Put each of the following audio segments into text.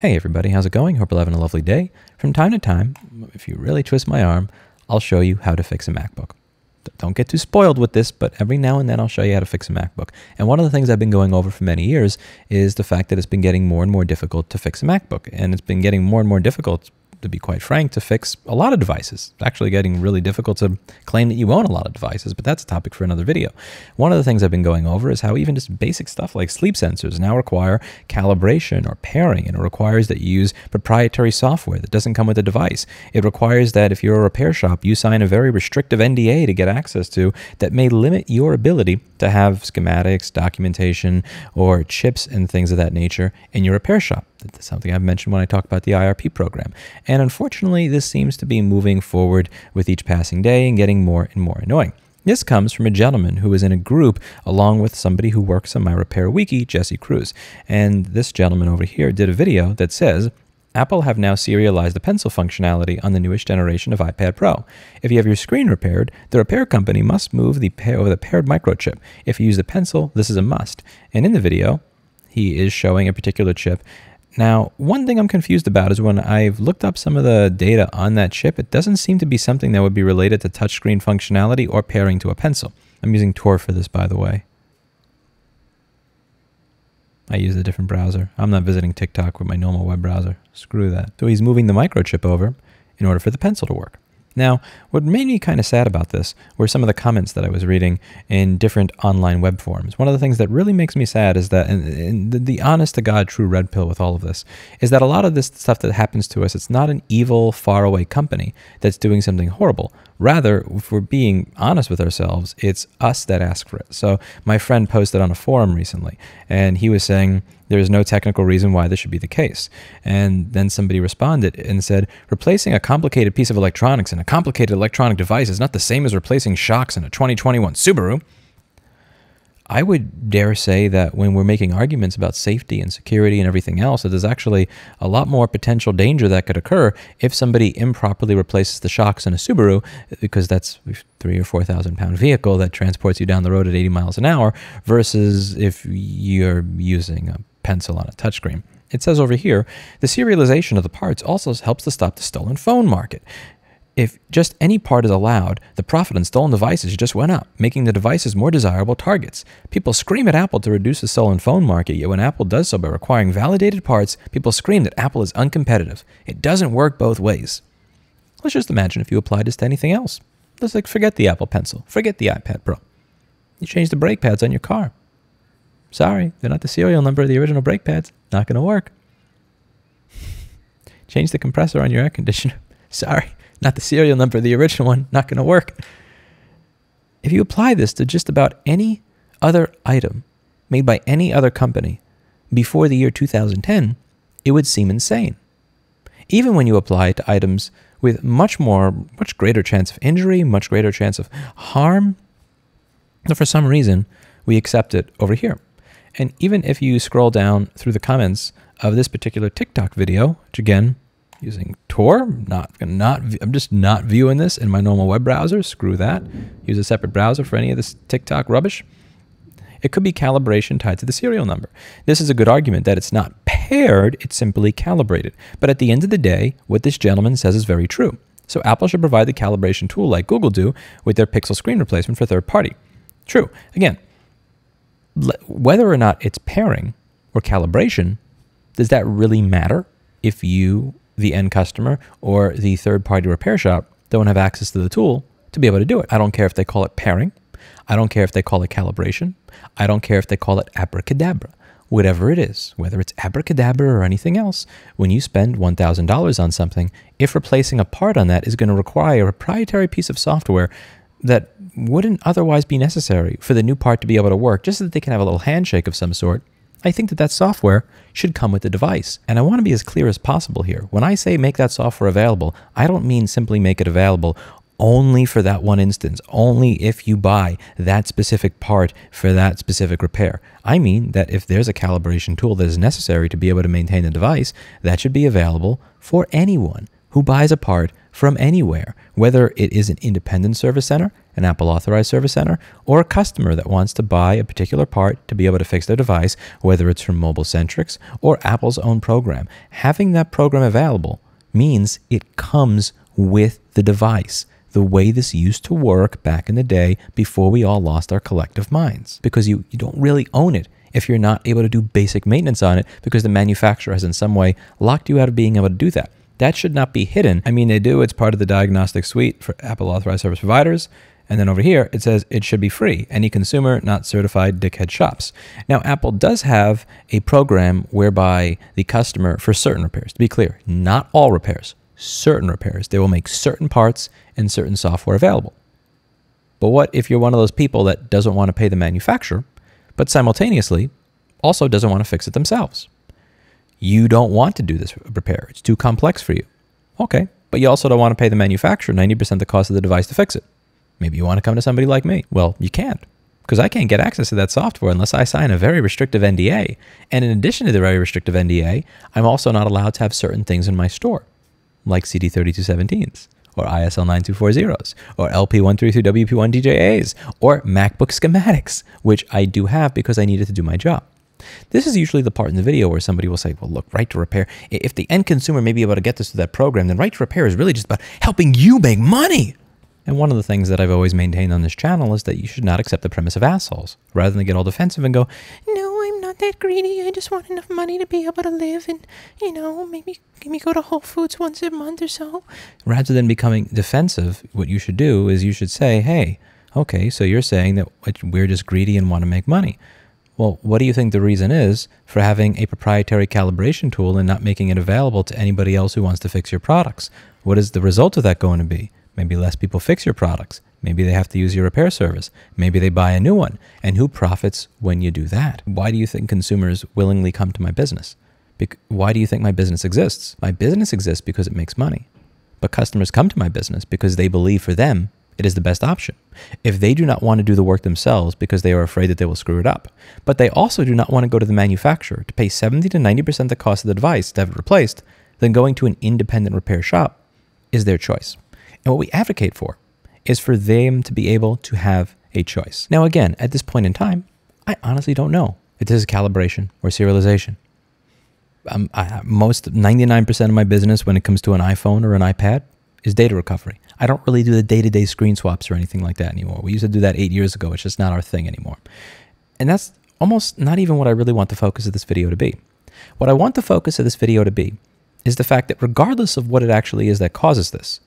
Hey everybody, how's it going? Hope you're having a lovely day. From time to time, if you really twist my arm, I'll show you how to fix a MacBook. Don't get too spoiled with this, but every now and then I'll show you how to fix a MacBook. And one of the things I've been going over for many years is the fact that it's been getting more and more difficult to fix a MacBook. And it's been getting more and more difficult, to be quite frank, to fix a lot of devices. It's actually getting really difficult to claim that you own a lot of devices, but that's a topic for another video. One of the things I've been going over is how even just basic stuff like sleep sensors now require calibration or pairing, and it requires that you use proprietary software that doesn't come with the device. It requires that if you're a repair shop, you sign a very restrictive NDA to get access to that may limit your ability to have schematics, documentation, or chips and things of that nature in your repair shop. That's something I've mentioned when I talk about the IRP program. And unfortunately, this seems to be moving forward with each passing day and getting more and more annoying. This comes from a gentleman who is in a group along with somebody who works on my repair wiki, Jesse Cruz. And this gentleman over here did a video that says, Apple have now serialized the pencil functionality on the newest generation of iPad Pro. If you have your screen repaired, the repair company must move the paired microchip. If you use the pencil, this is a must. And in the video, he is showing a particular chip. Now, one thing I'm confused about is when I've looked up some of the data on that chip, it doesn't seem to be something that would be related to touchscreen functionality or pairing to a pencil. I'm using Tor for this, by the way. I use a different browser. I'm not visiting TikTok with my normal web browser. Screw that. So he's moving the microchip over in order for the pencil to work. Now, what made me kind of sad about this were some of the comments that I was reading in different online web forums. One of the things that really makes me sad is that, and the honest-to-God true red pill with all of this, is that a lot of this stuff that happens to us, it's not an evil, faraway company that's doing something horrible. Rather, if we're being honest with ourselves, it's us that ask for it. So my friend posted on a forum recently, and he was saying, there is no technical reason why this should be the case. And then somebody responded and said, replacing a complicated piece of electronics in a complicated electronic device is not the same as replacing shocks in a 2021 Subaru. I would dare say that when we're making arguments about safety and security and everything else, that there's actually a lot more potential danger that could occur if somebody improperly replaces the shocks in a Subaru, because that's a 3,000 or 4,000 pound vehicle that transports you down the road at 80 miles an hour, versus if you're using a pencil on a touchscreen. It says over here, the serialization of the parts also helps to stop the stolen phone market. If just any part is allowed, the profit on stolen devices just went up, making the devices more desirable targets. People scream at Apple to reduce the stolen phone market, yet when Apple does so by requiring validated parts, people scream that Apple is uncompetitive. It doesn't work both ways. Let's just imagine if you applied this to anything else. Let's forget the Apple Pencil, forget the iPad Pro. You change the brake pads on your car. Sorry, they're not the serial number of the original brake pads. Not going to work. Change the compressor on your air conditioner. Sorry, not the serial number of the original one. Not going to work. If you apply this to just about any other item made by any other company before the year 2010, it would seem insane. Even when you apply it to items with much greater chance of injury, much greater chance of harm, but for some reason, we accept it over here. And even if you scroll down through the comments of this particular TikTok video, which again, using Tor, I'm just not viewing this in my normal web browser. Screw that. Use a separate browser for any of this TikTok rubbish. It could be calibration tied to the serial number. This is a good argument that it's not paired, it's simply calibrated. But at the end of the day, what this gentleman says is very true. So Apple should provide the calibration tool like Google do with their Pixel screen replacement for third party. True. Again, whether or not it's pairing or calibration, does that really matter if you, the end customer, or the third-party repair shop don't have access to the tool to be able to do it? I don't care if they call it pairing. I don't care if they call it calibration. I don't care if they call it abracadabra. Whatever it is, whether it's abracadabra or anything else, when you spend $1,000 on something, if replacing a part on that is going to require a proprietary piece of software that wouldn't otherwise be necessary for the new part to be able to work, just so that they can have a little handshake of some sort, I think that software should come with the device. And I want to be as clear as possible here. When I say make that software available, I don't mean simply make it available only for that one instance, only if you buy that specific part for that specific repair. I mean that if there's a calibration tool that is necessary to be able to maintain the device, that should be available for anyone who buys a part from anywhere, whether it is an independent service center, an Apple authorized service center, or a customer that wants to buy a particular part to be able to fix their device, whether it's from Mobile Centrics or Apple's own program. Having that program available means it comes with the device, the way this used to work back in the day before we all lost our collective minds, because you don't really own it if you're not able to do basic maintenance on it because the manufacturer has in some way locked you out of being able to do that. That should not be hidden. I mean, they do. It's part of the diagnostic suite for Apple authorized service providers. And then over here, it says it should be free. Any consumer not certified dickhead shops. Now, Apple does have a program whereby the customer, for certain repairs, to be clear, not all repairs, certain repairs, they will make certain parts and certain software available. But what if you're one of those people that doesn't want to pay the manufacturer, but simultaneously also doesn't want to fix it themselves? You don't want to do this repair. It's too complex for you. Okay, but you also don't want to pay the manufacturer 90% the cost of the device to fix it. Maybe you want to come to somebody like me. Well, you can't, because I can't get access to that software unless I sign a very restrictive NDA. And in addition to the very restrictive NDA, I'm also not allowed to have certain things in my store, like CD3217s, or ISL 9240s, or LP132 WP1 DJAs, or MacBook schematics, which I do have because I needed to do my job. This is usually the part in the video where somebody will say, well, look, right to repair. If the end consumer may be able to get this through that program, then right to repair is really just about helping you make money. And one of the things that I've always maintained on this channel is that you should not accept the premise of assholes, rather than get all defensive and go, no, I'm not that greedy. I just want enough money to be able to live and, maybe go to Whole Foods once a month or so. Rather than becoming defensive, what you should do is you should say, hey, okay, so you're saying that we're just greedy and want to make money. Well, what do you think the reason is for having a proprietary calibration tool and not making it available to anybody else who wants to fix your products? What is the result of that going to be? Maybe less people fix your products. Maybe they have to use your repair service. Maybe they buy a new one. And who profits when you do that? Why do you think consumers willingly come to my business? Why do you think my business exists? My business exists because it makes money. But customers come to my business because they believe for them it is the best option. If they do not want to do the work themselves because they are afraid that they will screw it up, but they also do not want to go to the manufacturer to pay 70 to 90% the cost of the device to have it replaced, then going to an independent repair shop is their choice. And what we advocate for is for them to be able to have a choice. Now, again, at this point in time, I honestly don't know if this is calibration or serialization. 99% of my business when it comes to an iPhone or an iPad is data recovery. I don't really do the day-to-day screen swaps or anything like that anymore. We used to do that 8 years ago. It's just not our thing anymore. And that's almost not even what I really want the focus of this video to be. What I want the focus of this video to be is the fact that regardless of what it actually is that causes this,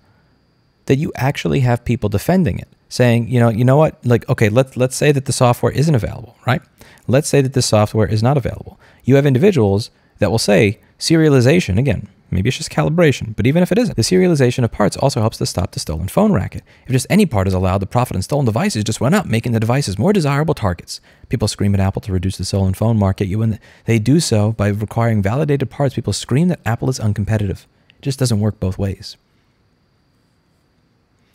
that you actually have people defending it, saying, you know what, like, okay, let's say that the software isn't available, right? Let's say that the software is not available. You have individuals that will say serialization, again, maybe it's just calibration, but even if it isn't, the serialization of parts also helps to stop the stolen phone racket. If just any part is allowed, the profit on stolen devices just went up, making the devices more desirable targets. People scream at Apple to reduce the stolen phone market. When they do so by requiring validated parts, people scream that Apple is uncompetitive. It just doesn't work both ways.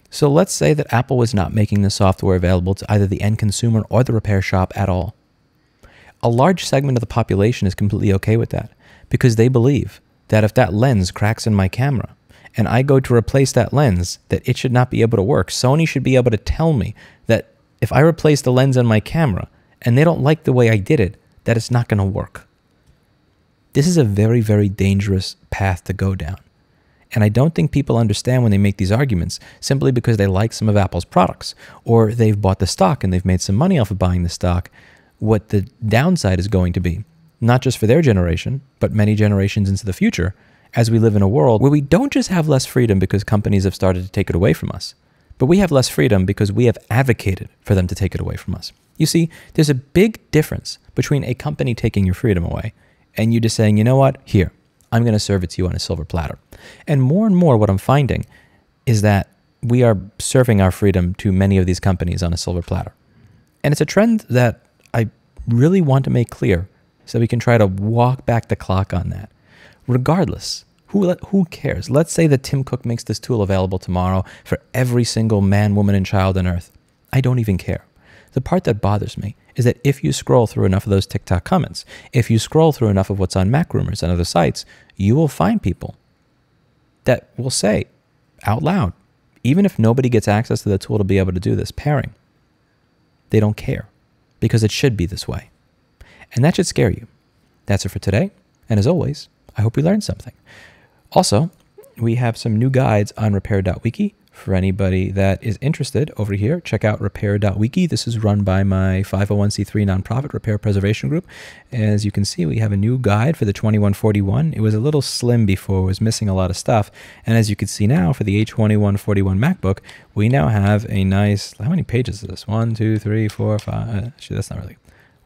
So let's say that Apple was not making the software available to either the end consumer or the repair shop at all. A large segment of the population is completely okay with that because they believe that if that lens cracks in my camera and I go to replace that lens, that it should not be able to work. Sony should be able to tell me that if I replace the lens on my camera and they don't like the way I did it, that it's not going to work. This is a very, very dangerous path to go down. And I don't think people understand when they make these arguments simply because they like some of Apple's products or they've bought the stock and they've made some money off of buying the stock, what the downside is going to be, not just for their generation, but many generations into the future, as we live in a world where we don't just have less freedom because companies have started to take it away from us, but we have less freedom because we have advocated for them to take it away from us. You see, there's a big difference between a company taking your freedom away and you just saying, you know what, here, I'm going to serve it to you on a silver platter. And more what I'm finding is that we are serving our freedom to many of these companies on a silver platter. And it's a trend that I really want to make clear so we can try to walk back the clock on that. Regardless, who cares? Let's say that Tim Cook makes this tool available tomorrow for every single man, woman, and child on earth. I don't even care. The part that bothers me is that if you scroll through enough of those TikTok comments, if you scroll through enough of what's on Mac Rumors and other sites, you will find people that will say, out loud, even if nobody gets access to the tool to be able to do this pairing. They don't care because it should be this way. And that should scare you. That's it for today. And as always, I hope you learned something. Also, we have some new guides on repair.wiki. For anybody that is interested over here, check out repair.wiki. This is run by my 501c3 nonprofit Repair Preservation Group. As you can see, we have a new guide for the 2141. It was a little slim before, it was missing a lot of stuff. And as you can see now, for the A2141 MacBook, we now have a nice, how many pages is this? 1, 2, 3, 4, 5, actually that's not really.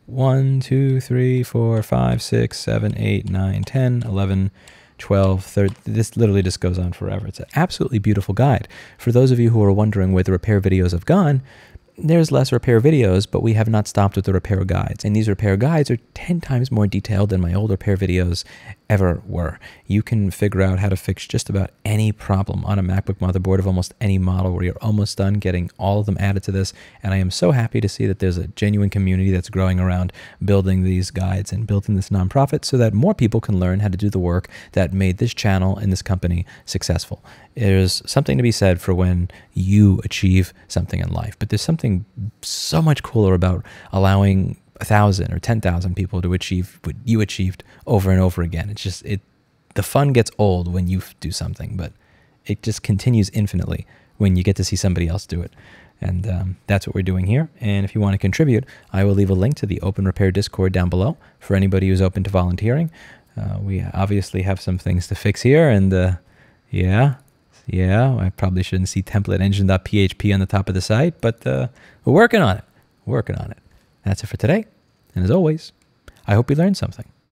1, 2, 3, 4, 5, 6, 7, 8, 9, 10, 11, 12, 13, this literally just goes on forever. It's an absolutely beautiful guide. For those of you who are wondering where the repair videos have gone, there's less repair videos, but we have not stopped with the repair guides. And these repair guides are 10 times more detailed than my old repair videos ever were. You can figure out how to fix just about any problem on a MacBook motherboard of almost any model where you're almost done getting all of them added to this. And I am so happy to see that there's a genuine community that's growing around building these guides and building this nonprofit so that more people can learn how to do the work that made this channel and this company successful. There's something to be said for when you achieve something in life, but there's something so much cooler about allowing 1,000 or 10,000 people to achieve what you achieved over and over again. It's just, the fun gets old when you do something, but it just continues infinitely when you get to see somebody else do it. And that's what we're doing here. And if you want to contribute, I will leave a link to the Open Repair Discord down below for anybody who's open to volunteering. We obviously have some things to fix here, and yeah, I probably shouldn't see template engine.php on the top of the site, but we're working on it. Working on it. That's it for today. And as always, I hope you learned something.